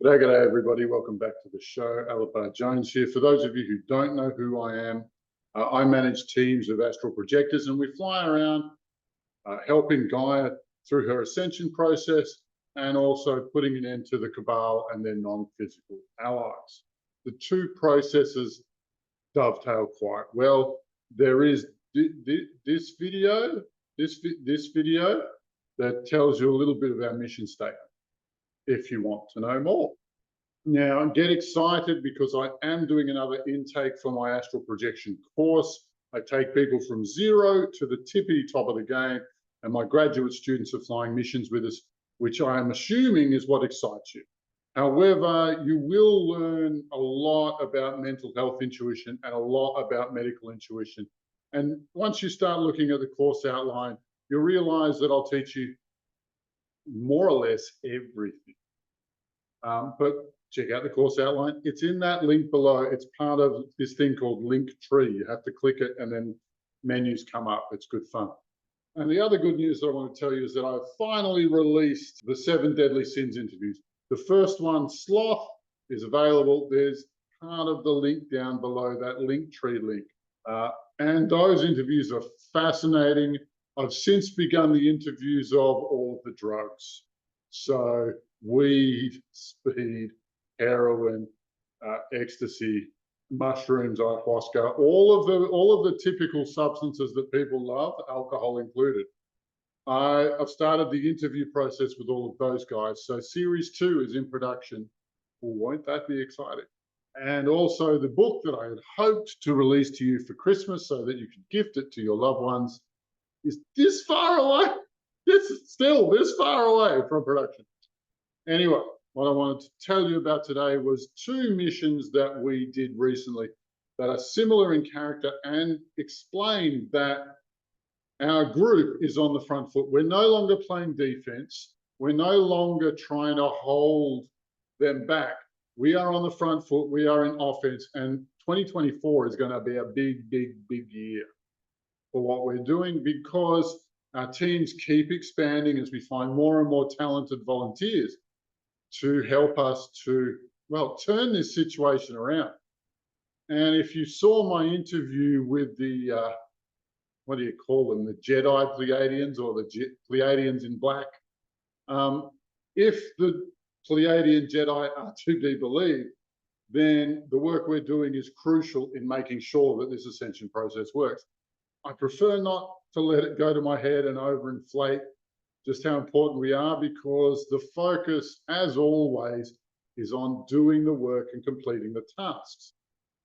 G'day everybody, welcome back to the show. Alipar Jones here. For those of you who don't know who I am, I manage teams of astral projectors and we fly around helping Gaia through her ascension process and also putting an end to the cabal and their non-physical allies. The two processes dovetail quite well. There is this video that tells you a little bit of our mission statement if you want to know more. Now, get excited because I am doing another intake for my astral projection course. I take people from zero to the tippity top of the game, and my graduate students are flying missions with us, which I am assuming is what excites you. However, you will learn a lot about mental health intuition and a lot about medical intuition. And once you start looking at the course outline, you'll realize that I'll teach you more or less everything. But check out the course outline. It's in that link below. It's part of this thing called Linktree. You have to click it and then menus come up. It's good fun. And the other good news that I want to tell you is that I've finally released the 7 Deadly Sins interviews. The first one, Sloth, is available. There's part of the link down below, that Linktree link. And those interviews are fascinating. I've since begun the interviews of all of the drugs. So weed, speed, heroin, ecstasy, mushrooms, ayahuasca, all of the typical substances that people love, alcohol included. I've started the interview process with all of those guys. So series 2 is in production. Well, won't that be exciting? And also the book that I had hoped to release to you for Christmas so that you could gift it to your loved ones is this far away. It's still this far away from production. Anyway, what I wanted to tell you about today was 2 missions that we did recently that are similar in character and explain that our group is on the front foot. We're no longer playing defense. We're no longer trying to hold them back. We are on the front foot. We are in offense. And 2024 is going to be a big, big, big year for what we're doing because our teams keep expanding as we find more and more talented volunteers to help us to, well, turn this situation around. And if you saw my interview with the, what do you call them, the Jedi Pleiadians or the Pleiadians in black, if the Pleiadian Jedi are to be believed, then the work we're doing is crucial in making sure that this ascension process works. I prefer not to let it go to my head and overinflate just how important we are because the focus, as always, is on doing the work and completing the tasks.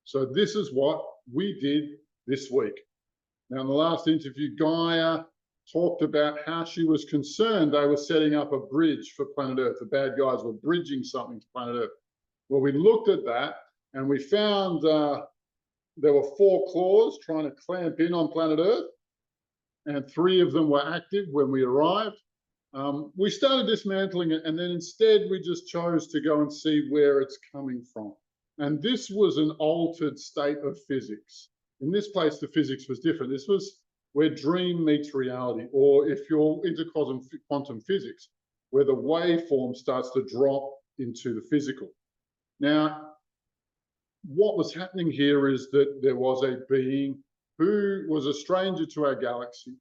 So this is what we did this week. Now, in the last interview, Gaia talked about how she was concerned they were setting up a bridge for planet Earth. The bad guys were bridging something to planet Earth. Well, we looked at that and we found there were 4 claws trying to clamp in on planet Earth, and 3 of them were active when we arrived. We started dismantling it, and then instead we just chose to go and see where it's coming from. And this was an altered state of physics. In this place, the physics was different. This was where dream meets reality, or if you're into quantum physics, where the waveform starts to drop into the physical. Now, what was happening here is that there was a being who was a stranger to our galaxy,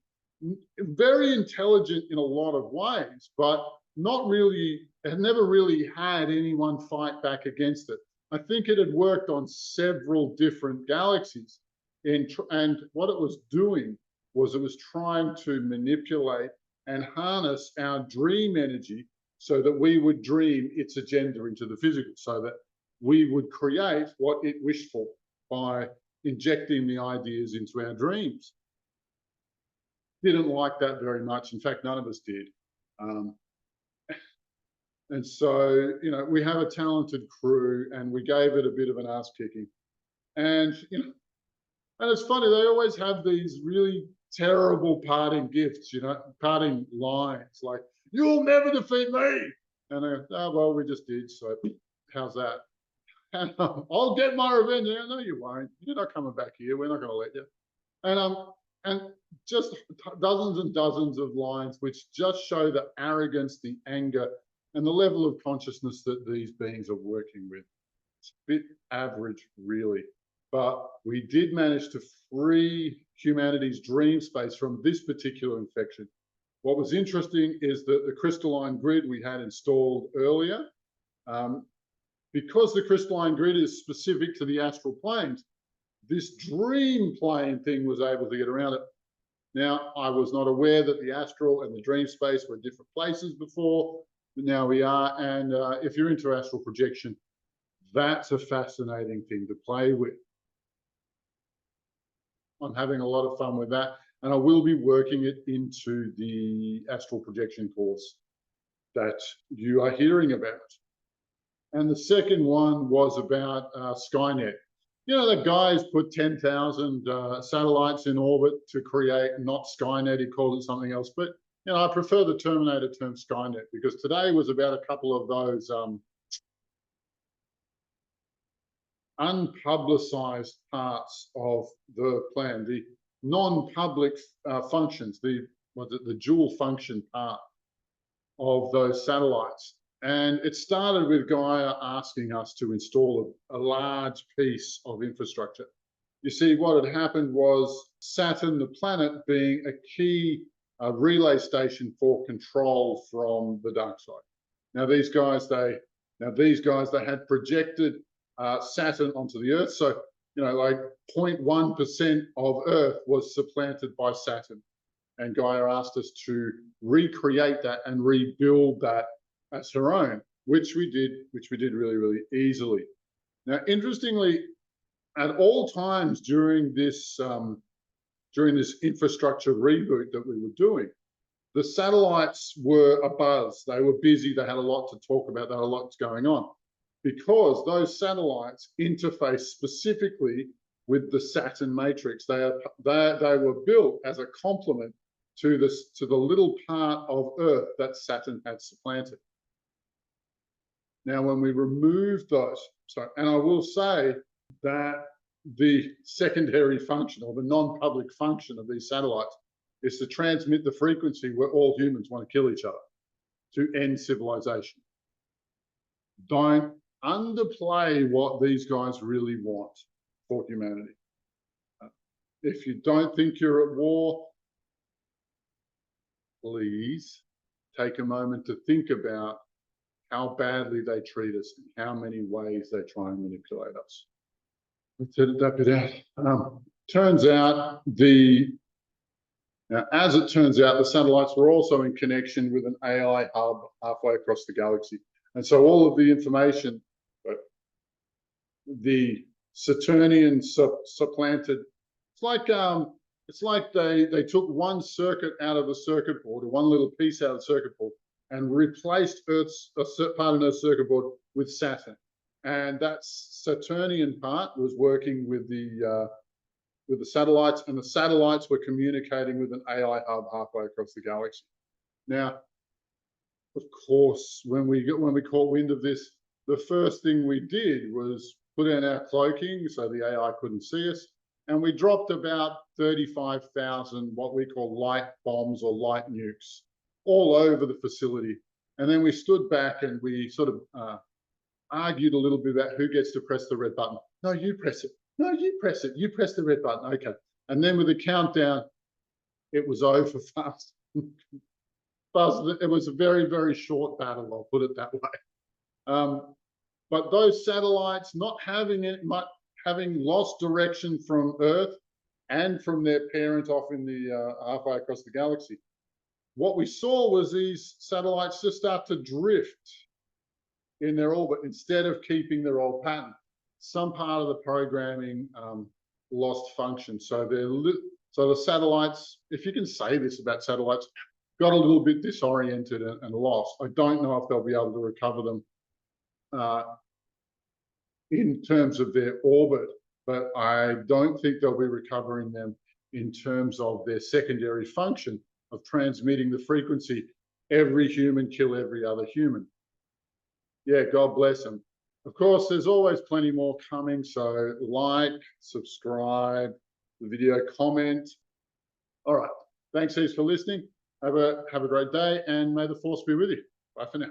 very intelligent in a lot of ways, but not really, had never really had anyone fight back against it. I think it had worked on several different galaxies, and what it was doing was it was trying to manipulate and harness our dream energy so that we would dream its agenda into the physical, so that we would create what it wished for by injecting the ideas into our dreams. Didn't like that very much. In fact, none of us did. And so, you know, we have a talented crew and we gave it a bit of an ass kicking. And, you know, and it's funny, they always have these really terrible parting gifts, you know, parting lines like, "You'll never defeat me." And they go, "Oh, well, we just did, so how's that?" And I'll get my revenge. No, you won't. You're not coming back here. We're not going to let you. And just dozens and dozens of lines which just show the arrogance, the anger, and the level of consciousness that these beings are working with. It's a bit average, really. But we did manage to free humanity's dream space from this particular infection. What was interesting is that the crystalline grid we had installed earlier, because the crystalline grid is specific to the astral planes, this dream plane thing was able to get around it. Now, I was not aware that the astral and the dream space were different places before, but now we are. And if you're into astral projection, that's a fascinating thing to play with. I'm having a lot of fun with that, and I will be working it into the astral projection course that you are hearing about. And the second one was about Skynet. You know, the guys put 10,000 satellites in orbit to create, not Skynet, he called it something else. But, you know, I prefer the Terminator term Skynet, because today was about a couple of those unpublicized parts of the plan, the non-public functions, the dual function part of those satellites. And it started with Gaia asking us to install a large piece of infrastructure. You see, what had happened was Saturn, the planet, being a key relay station for control from the dark side. Now, these guys, they had projected Saturn onto the Earth. So, you know, like 0.1% of Earth was supplanted by Saturn. And Gaia asked us to recreate that and rebuild that as her own, which we did really, really easily. Now, interestingly, at all times during this infrastructure reboot that we were doing, the satellites were abuzz. They were busy. They had a lot to talk about. They had a lot going on, because those satellites interface specifically with the Saturn matrix. They were built as a complement to the little part of Earth that Saturn had supplanted. Now, when we removed those, and I will say that the secondary function, or the non-public function, of these satellites is to transmit the frequency where all humans want to kill each other, to end civilization. Don't underplay what these guys really want for humanity. If you don't think you're at war, please take a moment to think about how badly they treat us and how many ways they try and manipulate us. Let's edit that bit out. Turns out as it turns out, the satellites were also in connection with an AI hub halfway across the galaxy. And so all of the information, the Saturnian supplanted, it's like they took one circuit out of the circuit board, or one little piece out of the circuit board, and replaced part of Earth's circuit board with Saturn. And that Saturnian part was working with the satellites, and the satellites were communicating with an AI hub halfway across the galaxy. Now, of course, when we caught wind of this, the first thing we did was put in our cloaking so the AI couldn't see us, and we dropped about 35,000 what we call light bombs or light nukes all over the facility. And then we stood back and we sort of argued a little bit about who gets to press the red button. No, you press it. No, you press it. You press the red button. Okay. And then with the countdown, it was over fast. It was a very, very short battle, I'll put it that way. But those satellites not having lost direction from Earth and from their parent off in the halfway across the galaxy, what we saw was these satellites just start to drift in their orbit instead of keeping their old pattern. Some part of the programming lost function. So the satellites, if you can say this about satellites, got a little bit disoriented and lost. I don't know if they'll be able to recover them in terms of their orbit, but I don't think they'll be recovering them in terms of their secondary function of transmitting the frequency, every human kill every other human. Yeah, God bless them. Of course, there's always plenty more coming, so like, subscribe, the video, comment. All right, thanks heaps for listening. Have a great day, and may the force be with you. Bye for now.